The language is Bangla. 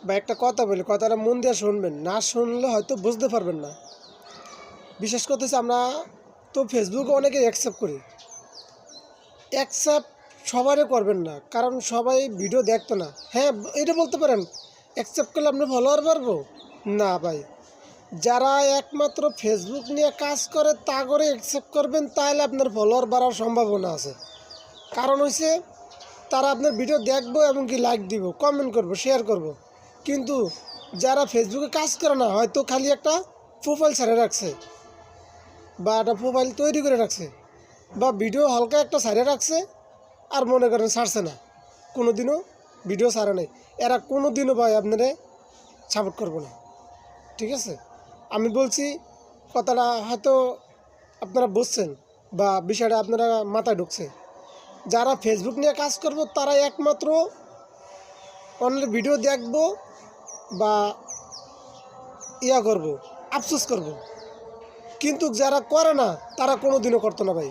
বা একটা কথা বলি, কথাটা মন দিয়ে শুনবেন, না শুনলে হয়তো বুঝতে পারবেন না। বিশেষ কথা হচ্ছে আমরা তো ফেসবুকে অনেকে অ্যাকসেপ্ট করি, অ্যাকসেপ্ট সবারই করবেন না, কারণ সবাই ভিডিও দেখতো না। হ্যাঁ, এটা বলতে পারেন অ্যাকসেপ্ট করলে আপনি ফলোয়ার বাড়বো, না ভাই। যারা একমাত্র ফেসবুক নিয়ে কাজ করে তা করে অ্যাকসেপ্ট করবেন, তাহলে আপনার ফলোয়ার বাড়ার সম্ভাবনা আছে। কারণ হচ্ছে তারা আপনার ভিডিও দেখবো, এমনকি লাইক দিব, কমেন্ট করব, শেয়ার করব। কিন্তু যারা ফেসবুকে কাজ করে না, হয়তো খালি একটা প্রোফাইল ছেড়ে রাখছে, বা একটা প্রোফাইল তৈরি করে রাখছে, বা ভিডিও হালকা একটা ছেড়ে রাখছে, আর মনে করেন ছাড়ছে না, কোনো দিনও ভিডিও ছাড়ে নাই, এরা কোনো দিনও ভাই আপনারা সাপোর্ট করবো না। ঠিক আছে, আমি বলছি কথাটা হয়তো আপনারা বুঝছেন, বা বিষয়টা আপনারা মাথায় ঢুকছে। যারা ফেসবুক নিয়ে কাজ করবো তারা একমাত্র অন্যের ভিডিও দেখবো বা করব, আফসোস করব। কিন্তু যারা করে না তারা কোনো দিনও করতো না ভাই।